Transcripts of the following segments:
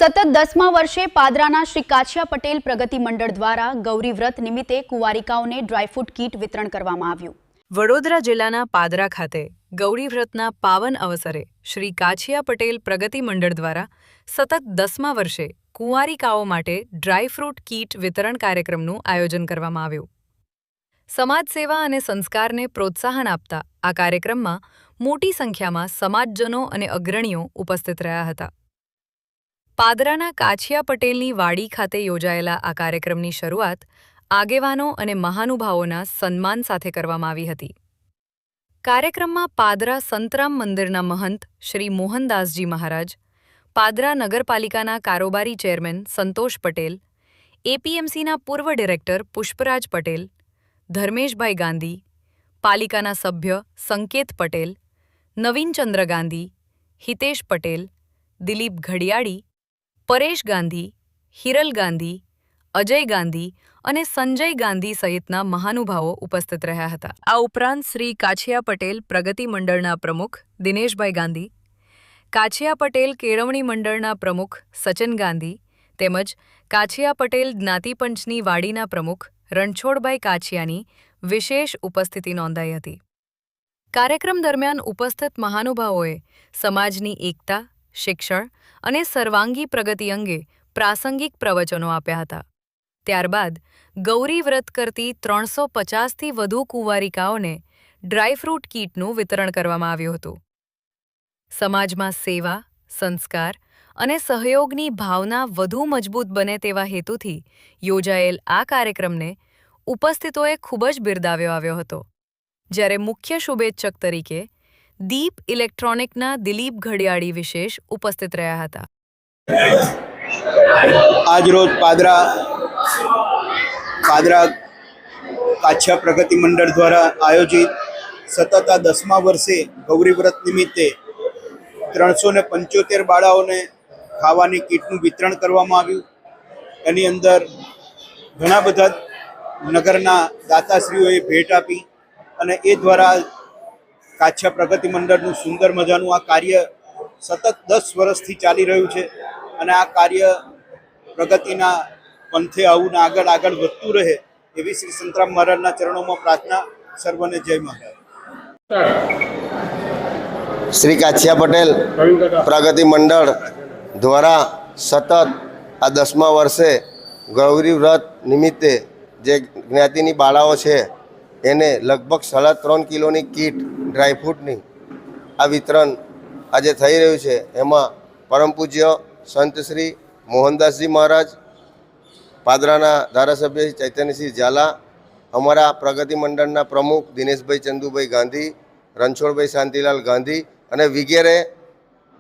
સતત 10મા વર્ષે પાદરાના શ્રી કાછિયા પટેલ પ્રગતિ મંડળ દ્વારા ગૌરી વ્રત નિમિત્તે કુંવારિકાઓને ડ્રાયફ્રૂટ કીટ વિતરણ કરવામાં આવ્યું। વડોદરા જિલ્લાના પાદરા ખાતે ગૌરી વ્રતના પાવન અવસરે શ્રી કાછિયા પટેલ પ્રગતિ મંડળ દ્વારા સતત 10મા વર્ષે કુંવારિકાઓ માટે ડ્રાયફ્રૂટ કીટ વિતરણ કાર્યક્રમનું આયોજન કરવામાં આવ્યું। સમાજ સેવા અને સંસ્કારને પ્રોત્સાહન આપતા આ કાર્યક્રમમાં મોટી સંખ્યામાં સમાજજનો અને અગ્રણીઓ ઉપસ્થિત રહ્યા હતા। પાદરાના કાછિયા પટેલની વાડી ખાતે યોજાયેલા આ કાર્યક્રમની શરૂઆત આગેવાનો અને મહાનુભાવોના સન્માન સાથે કરવામાં આવી હતી। કાર્યક્રમમાં પાદરા સંતરામ મંદિરના મહંત શ્રી મોહનદાસજી મહારાજ, પાદરા નગરપાલિકાના કારોબારી ચેરમેન સંતોષ પટેલ, એપીએમસીના પૂર્વ ડિરેક્ટર પુષ્પરાજ પટેલ, ધર્મેશભાઈ ગાંધી, પાલિકાના સભ્ય સંકેત પટેલ, નવીનચંદ્ર ગાંધી, હિતેશ પટેલ, દિલીપ ઘડિયાળી, પરેશ ગાંધી, હિરલ ગાંધી, અજય ગાંધી અને સંજય ગાંધી સહિતના મહાનુભાવો ઉપસ્થિત રહ્યા હતા। આ ઉપરાંત શ્રી કાછિયા પટેલ પ્રગતિ મંડળના પ્રમુખ દિનેશભાઈ ગાંધી, કાછિયા પટેલ કેળવણી મંડળના પ્રમુખ સચિન ગાંધી તેમજ કાછિયા પટેલ જ્ઞાતિપંચની વાડીના પ્રમુખ રણછોડભાઈ કાછિયાની વિશેષ ઉપસ્થિતિ નોંધાઈ હતી। કાર્યક્રમ દરમિયાન ઉપસ્થિત મહાનુભાવોએ સમાજની એકતા, શિક્ષણ અને સર્વાંગી પ્રગતિ અંગે પ્રાસંગિક પ્રવચનો આપ્યા હતા। ત્યારબાદ ગૌરી વ્રત કરતી 350થી વધુ કુંવારિકાઓને ડ્રાયફ્રૂટ કીટનું વિતરણ કરવામાં આવ્યું હતું। સમાજમાં સેવા, સંસ્કાર અને સહયોગની ભાવના વધુ મજબૂત બને તેવા હેતુથી યોજાયેલ આ કાર્યક્રમને ઉપસ્થિતોએ ખૂબ જ બિરદાવ્યો આવ્યો હતો। જ્યારે મુખ્ય શુભેચ્છક તરીકે દીપ ઇલેક્ટ્રોનિકના દિલીપ ઘડિયાળી વિશેષ ઉપસ્થિત રહ્યા હતા। આજરોજ પાદરા કાછિયા પ્રગતિ મંડળ દ્વારા આયોજિત સતત આ 10મા વર્ષે ગૌરી વ્રત નિમિત્તે 375 બાળાઓને ખાવાની કીટનું વિતરણ કરવામાં આવ્યું। એની અંદર ઘણા બધા નગરના દાતાશ્રીઓએ ભેટ આપી અને એ દ્વારા કાછિયા પ્રગતિ મંડળનું સુંદર મજાનું આ કાર્ય સતત 10 વર્ષથી ચાલી રહ્યું છે અને આ કાર્ય પ્રગતિના પંથે આવું આગળ વધતું રહે એવી શ્રી સંતરામ મહારાજના ચરણોમાં પ્રાર્થના। સર્વને જય મહારાજ। શ્રી કાછિયા પટેલ પ્રગતિ મંડળ દ્વારા સતત આ 10મા વર્ષે ગૌરી વ્રત નિમિત્તે જે જ્ઞાતિની બાળાઓ છે એને લગભગ 3.5 કિલોની કીટ ડ્રાયફ્રૂટની આ વિતરણ આજે થઈ રહ્યું છે। એમાં પરમ પૂજ્ય સંત શ્રી મોહનદાસજી મહારાજ, પાદરાના ધારાસભ્ય ચૈતન્યસિંહ ઝાલા, અમારા પ્રગતિ મંડળના પ્રમુખ દિનેશભાઈ ચંદુભાઈ ગાંધી, રણછોડભાઈ શાંતિલાલ ગાંધી અને વગેરે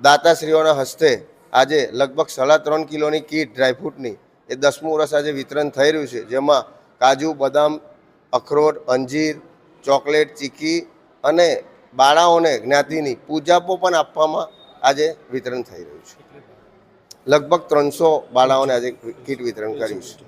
દાતાશ્રીઓના હસ્તે આજે લગભગ 3.5 કિલોની કીટ ડ્રાયફ્રૂટની એ 10મું વર્ષ આજે વિતરણ થઈ રહ્યું છે। જેમાં કાજુ, બદામ, અખરોટ, અંજીર, ચોકલેટ, ચીકી અને બાળાઓને જ્ઞાતિની પૂજાપો પણ આપવામાં આજે વિતરણ થઈ રહ્યું છે। લગભગ 300 બાળાઓને આજે કીટ વિતરણ કર્યું છે।